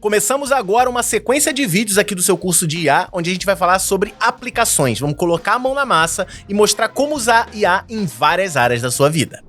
Começamos agora uma sequência de vídeos aqui do seu curso de IA, onde a gente vai falar sobre aplicações. Vamos colocar a mão na massa e mostrar como usar IA em várias áreas da sua vida.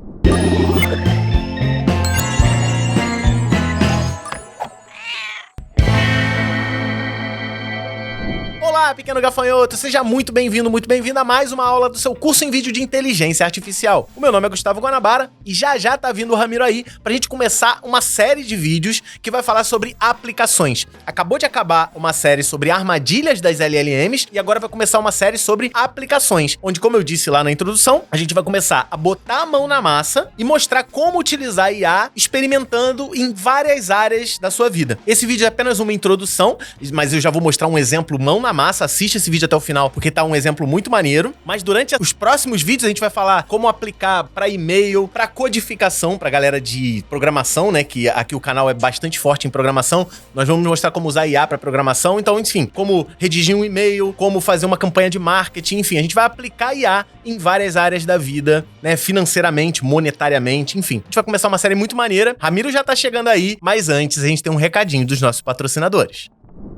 Olá, pequeno gafanhoto, seja muito bem-vindo, muito bem-vinda a mais uma aula do seu curso em vídeo de inteligência artificial. O meu nome é Gustavo Guanabara e já tá vindo o Ramiro aí pra gente começar uma série de vídeos que vai falar sobre aplicações. Acabou de acabar uma série sobre armadilhas das LLMs e agora vai começar uma série sobre aplicações, onde, como eu disse lá na introdução, a gente vai começar a botar a mão na massa e mostrar como utilizar a IA experimentando em várias áreas da sua vida. Esse vídeo é apenas uma introdução, mas eu já vou mostrar um exemplo mão na massa. Assiste esse vídeo até o final, porque tá um exemplo muito maneiro. Mas durante os próximos vídeos a gente vai falar como aplicar para e-mail, para codificação, pra galera de programação, né? Que aqui o canal é bastante forte em programação. Nós vamos mostrar como usar IA para programação. Então, enfim, como redigir um e-mail, como fazer uma campanha de marketing, enfim, a gente vai aplicar IA em várias áreas da vida, né? Financeiramente, monetariamente, enfim. A gente vai começar uma série muito maneira. Ramiro já tá chegando aí, mas antes a gente tem um recadinho dos nossos patrocinadores.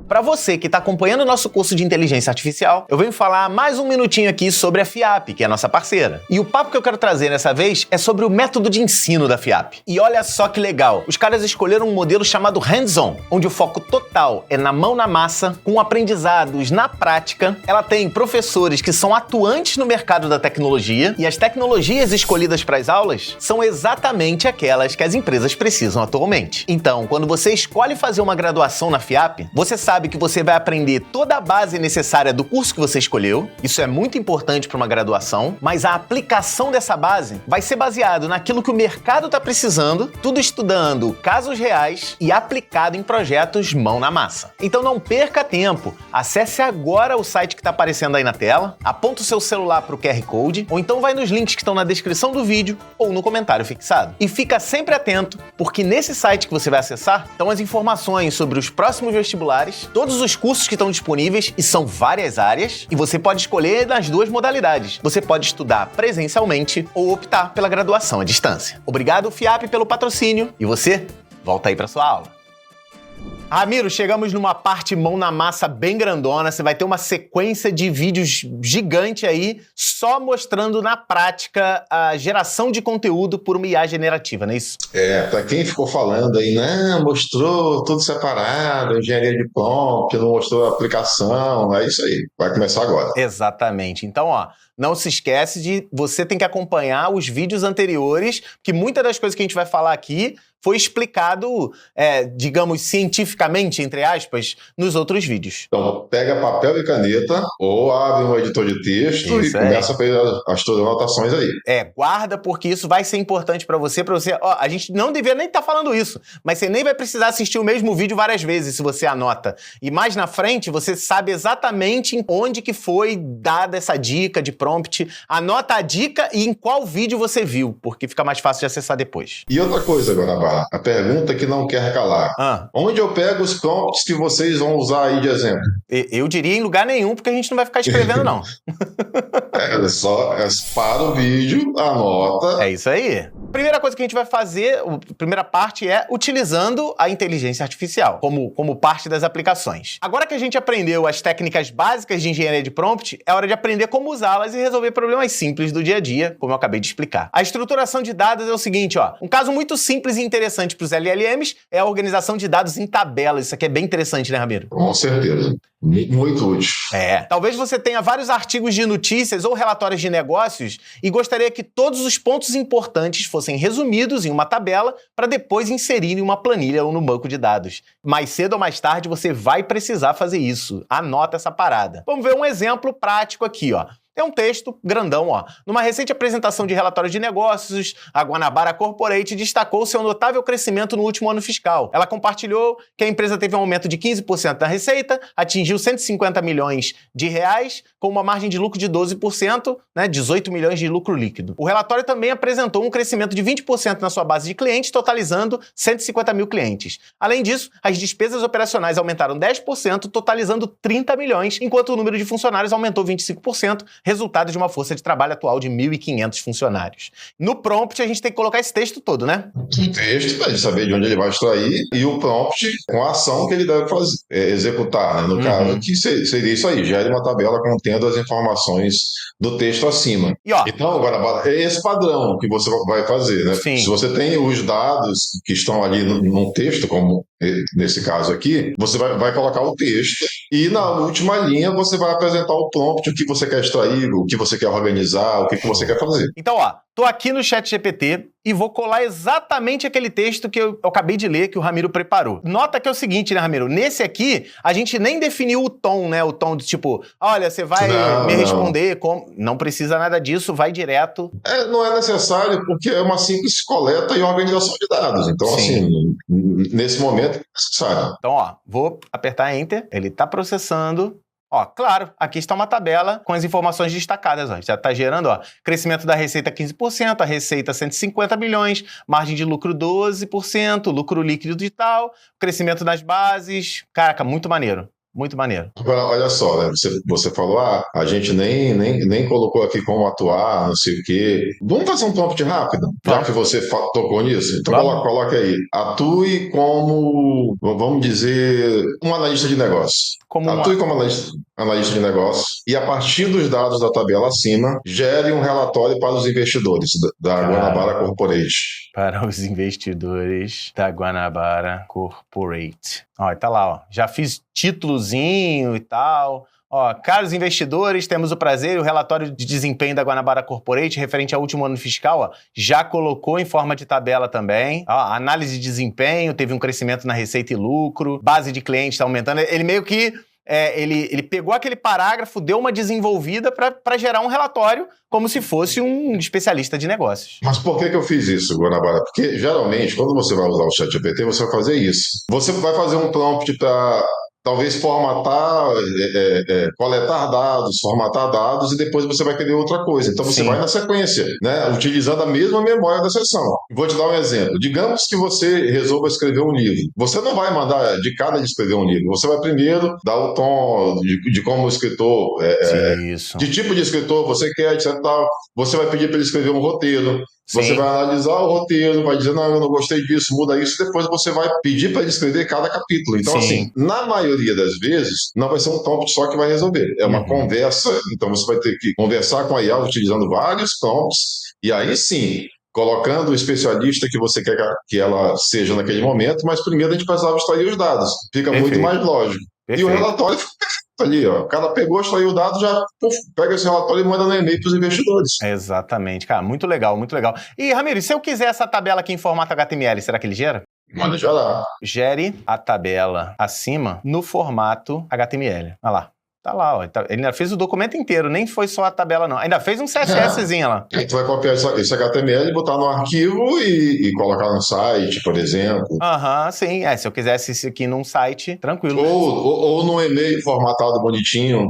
Para você que está acompanhando o nosso curso de inteligência artificial, eu venho falar mais um minutinho aqui sobre a FIAP, que é a nossa parceira. E o papo que eu quero trazer dessa vez é sobre o método de ensino da FIAP. E olha só que legal, os caras escolheram um modelo chamado hands-on, onde o foco total é na mão na massa, com aprendizados na prática. Ela tem professores que são atuantes no mercado da tecnologia e as tecnologias escolhidas para as aulas são exatamente aquelas que as empresas precisam atualmente. Então, quando você escolhe fazer uma graduação na FIAP, você sabe que você vai aprender toda a base necessária do curso que você escolheu. Isso é muito importante para uma graduação, mas a aplicação dessa base vai ser baseado naquilo que o mercado está precisando, tudo estudando casos reais e aplicado em projetos mão na massa. Então não perca tempo, acesse agora o site que está aparecendo aí na tela, aponta o seu celular para o QR Code, ou então vai nos links que estão na descrição do vídeo ou no comentário fixado. E fica sempre atento, porque nesse site que você vai acessar estão as informações sobre os próximos vestibulares, todos os cursos que estão disponíveis, e são várias áreas, e você pode escolher nas duas modalidades. Você pode estudar presencialmente ou optar pela graduação à distância. Obrigado, FIAP, pelo patrocínio, e você, volta aí para sua aula. Ramiro, chegamos numa parte mão na massa bem grandona, você vai ter uma sequência de vídeos gigante aí, só mostrando na prática a geração de conteúdo por uma IA generativa, não é isso? Para quem ficou falando aí, né, mostrou tudo separado, engenharia de prompt, não mostrou a aplicação, é isso aí, vai começar agora. Exatamente, então não se esquece de você tem que acompanhar os vídeos anteriores, que muitas das coisas que a gente vai falar aqui foi explicado, digamos, cientificamente, entre aspas, nos outros vídeos. Então, pega papel e caneta ou abre um editor de texto e começa a fazer as tuas anotações aí. Guarda, porque isso vai ser importante para você, a gente não deveria nem estar falando isso, mas você nem vai precisar assistir o mesmo vídeo várias vezes se você anota. E mais na frente, você sabe exatamente onde que foi dada essa dica de prompt. Anota a dica e em qual vídeo você viu, porque fica mais fácil de acessar depois. E outra coisa, agora, a pergunta que não quer calar. Onde eu pego os prompts que vocês vão usar aí de exemplo? Eu diria em lugar nenhum, porque a gente não vai ficar escrevendo, não. Só para o vídeo, anota. É isso aí. Primeira coisa que a gente vai fazer, a primeira parte é utilizando a inteligência artificial, como parte das aplicações. Agora que a gente aprendeu as técnicas básicas de engenharia de prompt, é hora de aprender como usá-las e resolver problemas simples do dia a dia, como eu acabei de explicar. A estruturação de dados é o seguinte, um caso muito simples e interessante para os LLMs é a organização de dados em tabelas. Isso aqui é bem interessante, né, Ramiro? Com certeza. Muito útil. Talvez você tenha vários artigos de notícias ou relatórios de negócios e gostaria que todos os pontos importantes fossem resumidos em uma tabela para depois inserir em uma planilha ou no banco de dados. Mais cedo ou mais tarde você vai precisar fazer isso. Anota essa parada. Vamos ver um exemplo prático aqui, É um texto grandão, Numa recente apresentação de relatórios de negócios, a Guanabara Corporate destacou seu notável crescimento no último ano fiscal. Ela compartilhou que a empresa teve um aumento de 15% da receita, atingiu 150 milhões de reais, com uma margem de lucro de 12%, 18 milhões de lucro líquido. O relatório também apresentou um crescimento de 20% na sua base de clientes, totalizando 150 mil clientes. Além disso, as despesas operacionais aumentaram 10%, totalizando 30 milhões, enquanto o número de funcionários aumentou 25%, resultado de uma força de trabalho atual de 1.500 funcionários. No prompt, a gente tem que colocar esse texto todo, né? O texto, para ele saber de onde ele vai extrair, e o prompt com a ação que ele deve fazer, executar, né? No caso, que seria isso aí, gere uma tabela contendo as informações do texto acima. E, ó, então, agora, é esse padrão que você vai fazer, né? Sim. Se você tem os dados que estão ali no texto, como nesse caso aqui, você vai colocar o texto e na última linha você vai apresentar o prompt, o que você quer extrair, o que você quer organizar, o que você quer fazer. Então, ó, tô aqui no ChatGPT e vou colar exatamente aquele texto que eu acabei de ler, que o Ramiro preparou. Nota que é o seguinte, né, Ramiro? Nesse aqui, a gente nem definiu o tom, né? O tom de tipo, olha, você vai me responder como... Não precisa nada disso, vai direto. Não é necessário, porque é uma simples coleta e organização de dados. Então, Sim. assim, nesse momento é necessário. Então, ó, vou apertar Enter, ele tá processando. Ó, claro, aqui está uma tabela com as informações destacadas, ó. Já está gerando, ó, crescimento da receita 15%, a receita 150 milhões, margem de lucro 12%, lucro líquido de tal, crescimento das bases. Caraca, muito maneiro. Muito maneiro. Agora, olha só, né? Você falou, a gente nem colocou aqui como atuar, não sei o quê. Vamos fazer um prompt rápido, já que você tocou nisso. Então, coloque aí. Atue como, vamos dizer, um analista de negócios. Atue como analista de negócios e, a partir dos dados da tabela acima, gere um relatório para os investidores da Guanabara Corporate. Para os investidores da Guanabara Corporate. Ó, tá lá, ó. Já fiz títulozinho e tal. Ó, caros investidores, temos o prazer e o relatório de desempenho da Guanabara Corporate referente ao último ano fiscal, ó, já colocou em forma de tabela também. Ó, análise de desempenho, teve um crescimento na receita e lucro, base de clientes está aumentando. Ele meio que... ele pegou aquele parágrafo, deu uma desenvolvida para gerar um relatório como se fosse um especialista de negócios. Mas por que eu fiz isso, Guanabara? Porque, geralmente, quando você vai usar o ChatGPT, você vai fazer isso. Você vai fazer um prompt para... talvez formatar, coletar dados, formatar dados, e depois você vai querer outra coisa. Então você vai na sequência, né, utilizando a mesma memória da sessão. Vou te dar um exemplo. Digamos que você resolva escrever um livro. Você não vai mandar de cara de escrever um livro. Você vai primeiro dar o tom de como o escritor, de tipo de escritor você quer, etc. Você vai pedir para ele escrever um roteiro. Você vai analisar o roteiro, vai dizer, não, eu não gostei disso, muda isso, depois você vai pedir para ele escrever cada capítulo. Então, assim, na maioria das vezes, não vai ser um prompt só que vai resolver. É uma conversa, então você vai ter que conversar com a IA utilizando vários prompts, e aí sim, colocando o especialista que você quer que ela seja naquele momento, mas primeiro a gente precisava extrair os dados. Fica muito mais lógico. E o relatório fica ali, ó. O cara pegou, extraiu o dado, já pega esse relatório e manda no e-mail para os investidores. Exatamente, cara, muito legal, muito legal. E, Ramiro, se eu quiser essa tabela aqui em formato HTML, será que ele gera? Manda gerar. Gere a tabela acima no formato HTML. Olha lá. Tá lá, ó. Ele ainda fez o documento inteiro, nem foi só a tabela, não. Ainda fez um CSSzinho lá. Tu vai copiar esse HTML, botar no arquivo e colocar no site, por exemplo. Sim. Se eu quisesse isso aqui num site, tranquilo. Ou num e-mail formatado bonitinho.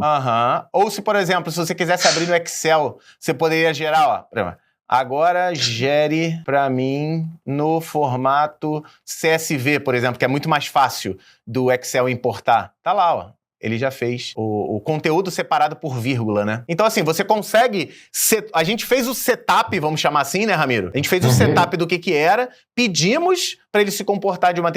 Ou se, por exemplo, se você quisesse abrir no Excel, você poderia gerar, ó. Agora gere para mim no formato CSV, por exemplo, que é muito mais fácil do Excel importar. Tá lá, ó. Ele já fez o conteúdo separado por vírgula, né? Então, assim, você consegue... A gente fez o setup, vamos chamar assim, né, Ramiro? A gente fez o setup do que era, pedimos para ele se comportar de uma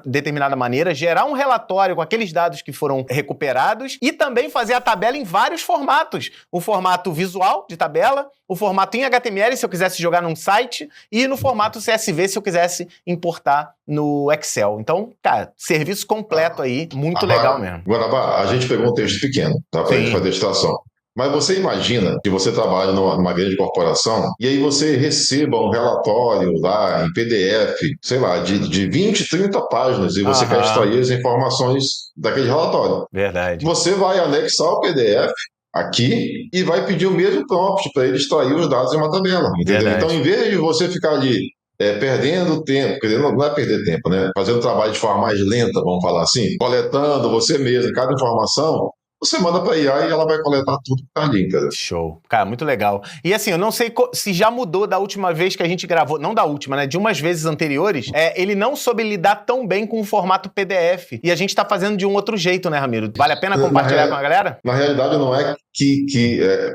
determinada maneira, gerar um relatório com aqueles dados que foram recuperados e também fazer a tabela em vários formatos. O formato visual de tabela, o formato em HTML, se eu quisesse jogar num site, e no formato CSV, se eu quisesse importar no Excel. Então, cara, serviço completo aí, muito legal mesmo. Guanabara, a gente pegou um texto pequeno, tá? Pra gente fazer extração. Mas você imagina que você trabalha numa grande corporação e aí você receba um relatório lá em PDF, sei lá, de 20, 30 páginas e você quer extrair as informações daquele relatório. Verdade. Você vai anexar o PDF aqui e vai pedir o mesmo prompt para ele extrair os dados em uma tabela, entendeu? Então, em vez de você ficar ali perdendo tempo, não é perder tempo, né? Fazendo trabalho de forma mais lenta, vamos falar assim, coletando você mesmo cada informação, você manda para a IA e ela vai coletar tudo que tá ali, entendeu? Show. Cara, muito legal. E assim, eu não sei se já mudou da última vez que a gente gravou, não da última, né? De umas vezes anteriores, ele não soube lidar tão bem com o formato PDF. E a gente tá fazendo de um outro jeito, né, Ramiro? Vale a pena compartilhar com a galera? Na realidade, não é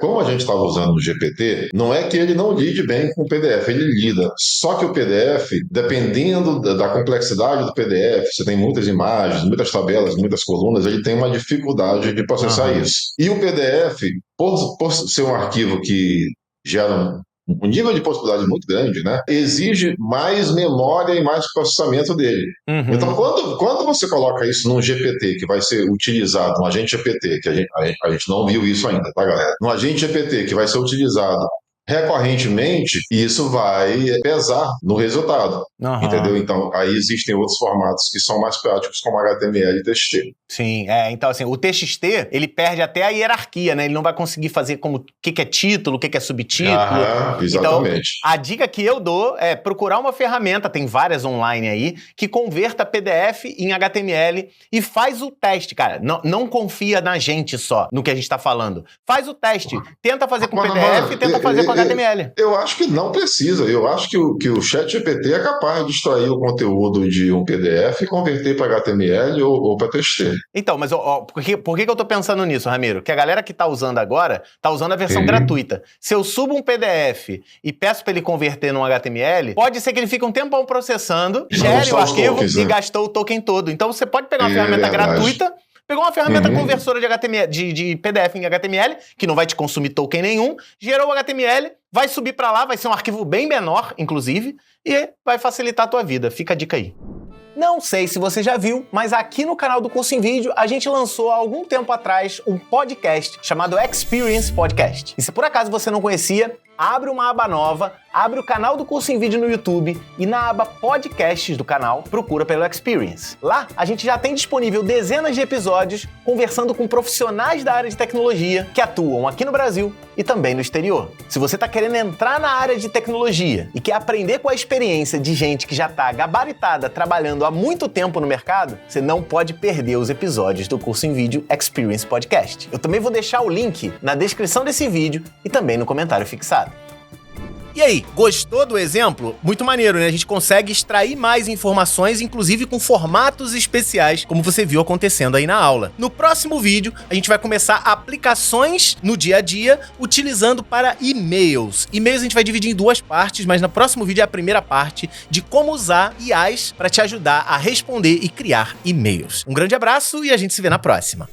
como a gente estava usando o GPT, não é que ele não lide bem com o PDF, ele lida. Só que o PDF, dependendo da complexidade do PDF, você tem muitas imagens, muitas tabelas, muitas colunas, ele tem uma dificuldade de processar isso. E o PDF, por ser um arquivo que gera um nível de possibilidade muito grande, né? Exige mais memória e mais processamento dele. Então, quando você coloca isso num GPT que vai ser utilizado, um agente GPT, que a gente não viu isso ainda, tá, galera? Um agente GPT que vai ser utilizado recorrentemente, isso vai pesar no resultado, entendeu? Então, aí existem outros formatos que são mais práticos, como HTML e TXT. Sim, então assim, o TXT, ele perde até a hierarquia, né? Ele não vai conseguir fazer como o que é título, o que é subtítulo. Exatamente. Então, a dica que eu dou é procurar uma ferramenta, tem várias online aí, que converta PDF em HTML e faz o teste, cara. Não confia na gente só, no que a gente tá falando. Faz o teste, tenta fazer com PDF e tenta fazer com HTML. Eu acho que não precisa. Eu acho que o ChatGPT é capaz de extrair o conteúdo de um PDF e converter para HTML ou para TXT. Então, mas por que eu tô pensando nisso, Ramiro? Que a galera que tá usando agora tá usando a versão gratuita. Se eu subo um PDF e peço para ele converter num HTML, pode ser que ele fique um tempão processando, gere o arquivo tokens, e gastou o token todo. Então você pode pegar uma ferramenta gratuita, pegou uma ferramenta conversora de HTML, de PDF em HTML, que não vai te consumir token nenhum, gerou o HTML, vai subir para lá, vai ser um arquivo bem menor, inclusive, e vai facilitar a tua vida. Fica a dica aí. Não sei se você já viu, mas aqui no canal do Curso em Vídeo a gente lançou há algum tempo atrás um podcast chamado Experience Podcast. E se por acaso você não conhecia, abre uma aba nova, abre o canal do Curso em Vídeo no YouTube e na aba Podcasts do canal, procura pelo Experience. Lá, a gente já tem disponível dezenas de episódios conversando com profissionais da área de tecnologia que atuam aqui no Brasil e também no exterior. Se você está querendo entrar na área de tecnologia e quer aprender com a experiência de gente que já está gabaritada trabalhando há muito tempo no mercado, você não pode perder os episódios do Curso em Vídeo Experience Podcast. Eu também vou deixar o link na descrição desse vídeo e também no comentário fixado. E aí, gostou do exemplo? Muito maneiro, né? A gente consegue extrair mais informações, inclusive com formatos especiais, como você viu acontecendo aí na aula. No próximo vídeo, a gente vai começar aplicações no dia a dia, utilizando para e-mails. E-mails a gente vai dividir em duas partes, mas no próximo vídeo é a primeira parte de como usar IAs para te ajudar a responder e criar e-mails. Um grande abraço e a gente se vê na próxima.